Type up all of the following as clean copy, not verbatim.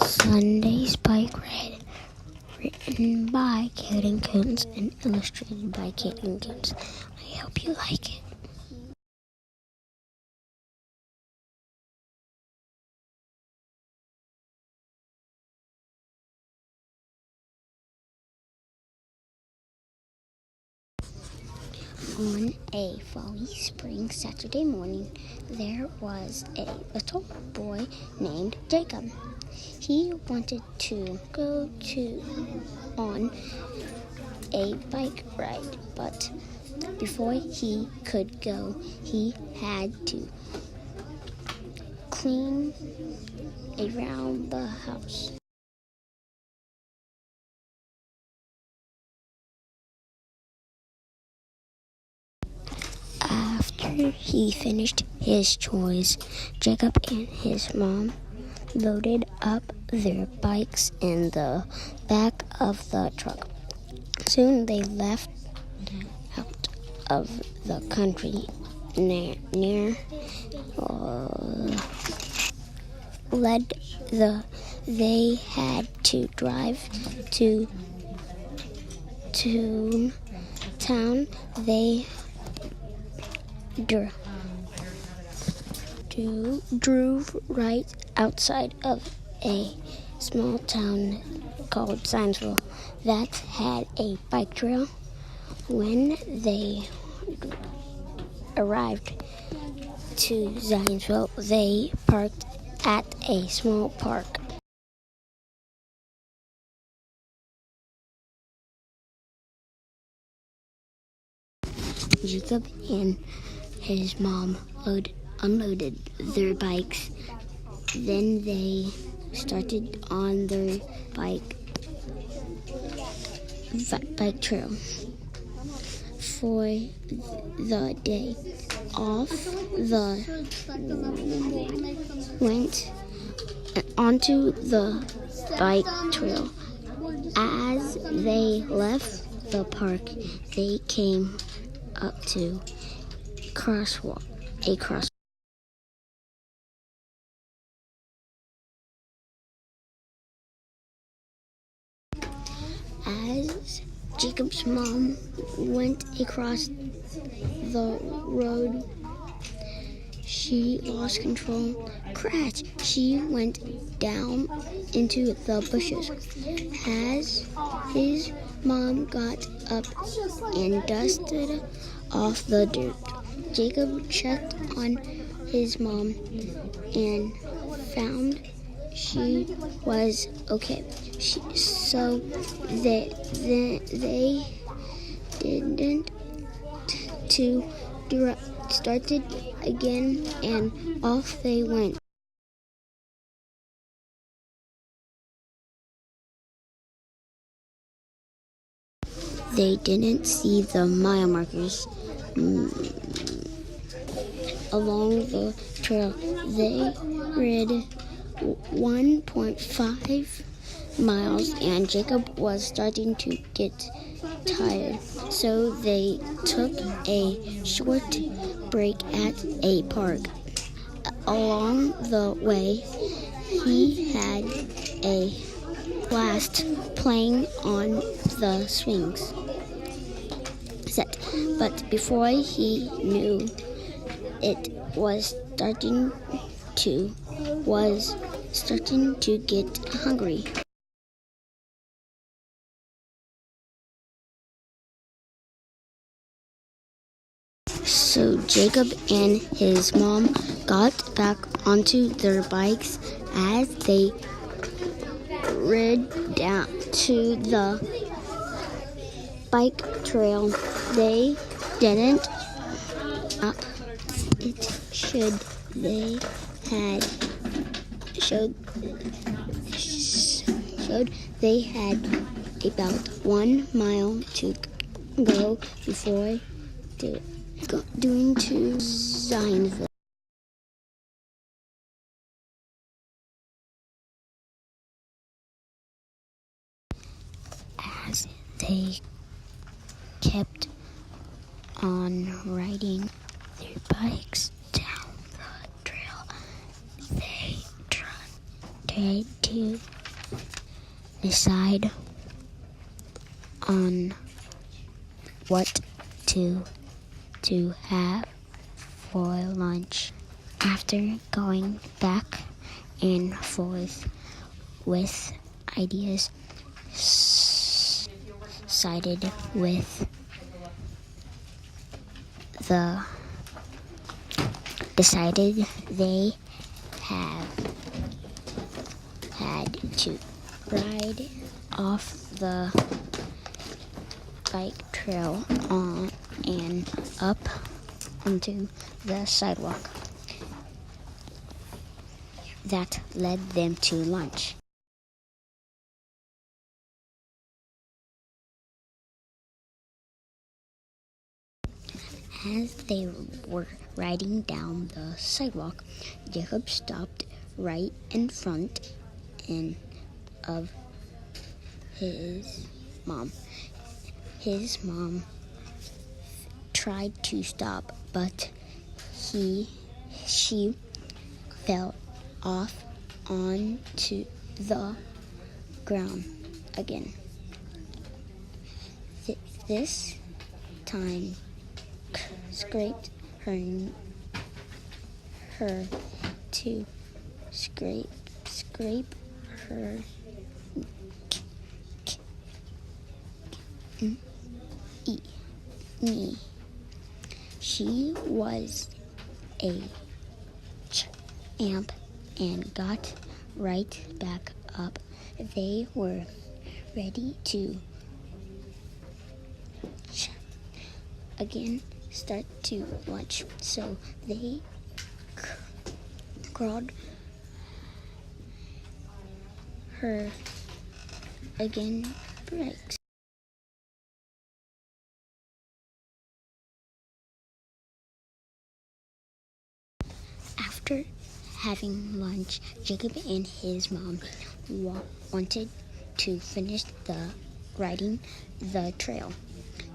Sunday's Bike Ride, written by C.Kouns and illustrated by C.Kouns. I hope you like it. On a foggy spring Saturday morning, there was a little boy named Jacob. He wanted to go on a bike ride, but before he could go, he had to clean around the house. After he finished his chores, Jacob and his mom loaded up their bikes in the back of the truck. Soon they left out of the country they had to drive to town. They drove right outside of a small town called C.Kouns that had a bike trail. When they arrived to C.Kouns, they parked at a small park. Jacob and his mom unloaded their bikes. Then they started on their bike trail for the day. Off went onto the bike trail. As they left the park, they came up to a crosswalk. As Jacob's mom went across the road, she lost control. Crash! She went down into the bushes. As his mom got up and dusted off the dirt, Jacob checked on his mom and found she was okay. So they didn't started again, and off they went. They didn't see the mile markers along the trail. They rid 1.5 miles, and Jacob was starting to get tired. So they took a short break at a park. Along the way, he had a blast playing on the swings set. But before he knew it, was starting to get hungry. So Jacob and his mom got back onto their bikes. As they rid down to the bike trail, they didn't stop. It showed they had about 1 mile to go before going to C.Kouns. As they kept on riding their bikes down the trail, they turned tried to decide on what to have for lunch. After going back and forth with ideas, sided with decided they have had to ride off the bike trail on and up onto the sidewalk that led them to lunch. As they were riding down the sidewalk, Jacob stopped right in front of his mom. His mom tried to stop, but she fell off onto the ground again. This time scraped her to scrape her knee. She was a champ and got right back up. They were ready to again start to lunch, so they crawled her again breaks. After having lunch, Jacob and his mom wanted to finish riding the trail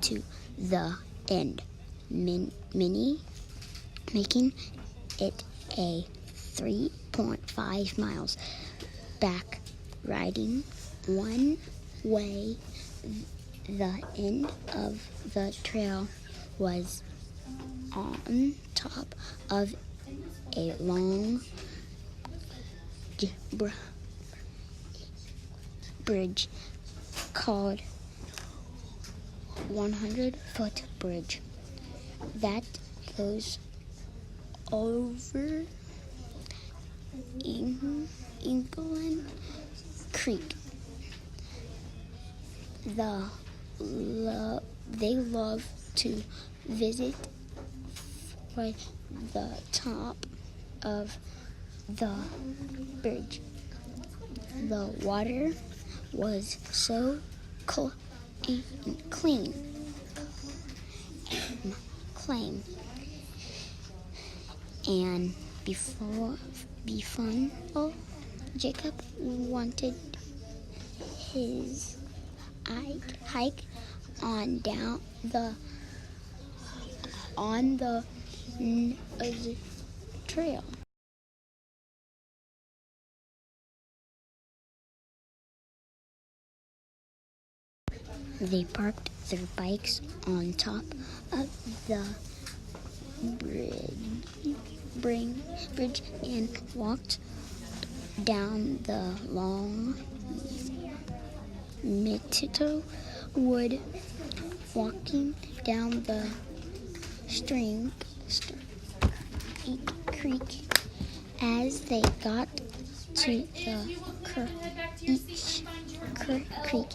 to the end, making it a 3.5 miles back riding one way. The end of the trail was on top of a long bridge called 100-foot bridge that goes over England Creek. They love to visit for the top of the bridge. The water was so clean and before Jacob wanted his hike on the trail. They parked their bikes on top of the bridge and walked down the long Mito wood, walking down the creek. As they got to the creek,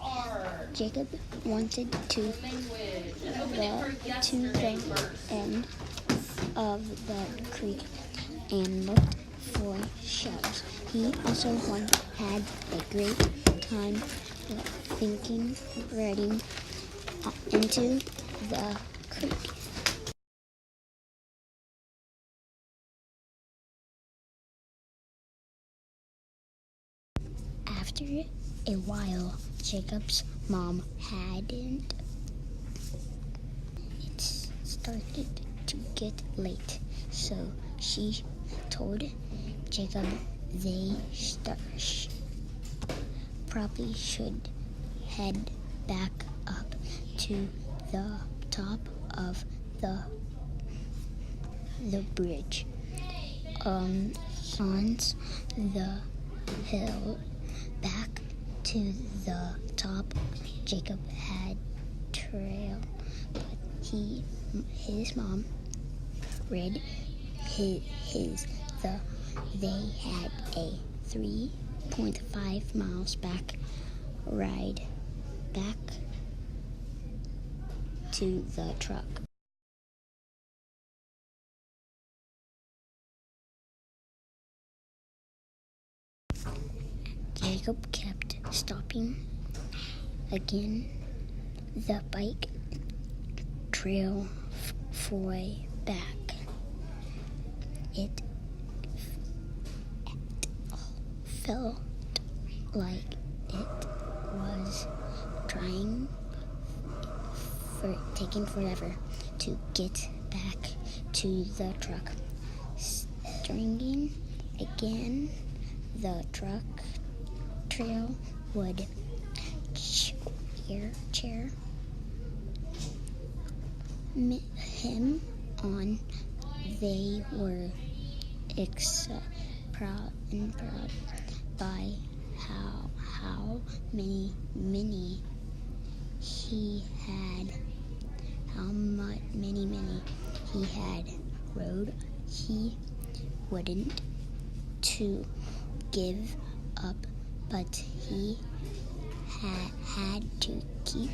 Jacob wanted to the end of the creek and looked for shells. He also had a great time riding into the creek. After a while, Jacob's mom hadn't. It started to get late, so she told Jacob they probably should head back up to the top of the bridge. On the hill back to the top, Jacob had trail, but his mom read they had a 3.5 miles back ride back to the truck. Jacob kept stopping. Again, the bike trail flew back. It felt like it was taking forever to get back to the truck. Stringing again, the truck trail would cheer him on. They were proud by how many he had rode. He wouldn't to give up, but he had to keep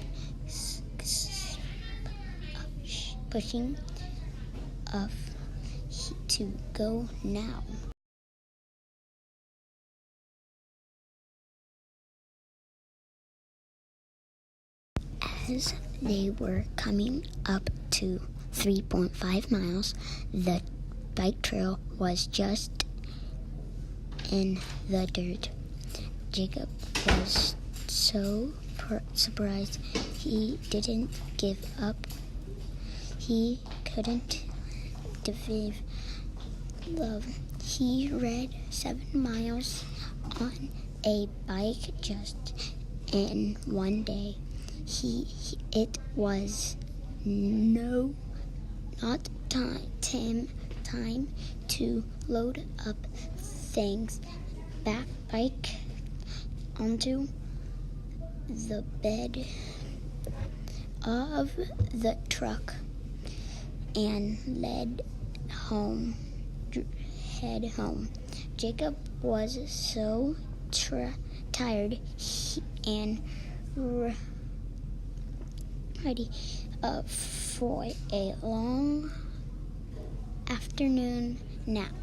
pushing up to go now. As they were coming up to 3.5 miles, the bike trail was just in the dirt. Jacob was so surprised he didn't give up. He couldn't defeat love. He rode 7 miles on a bike just in one day. It was not time to load up things. Bike onto the bed of the truck and head home. Jacob was so tired and ready for a long afternoon nap.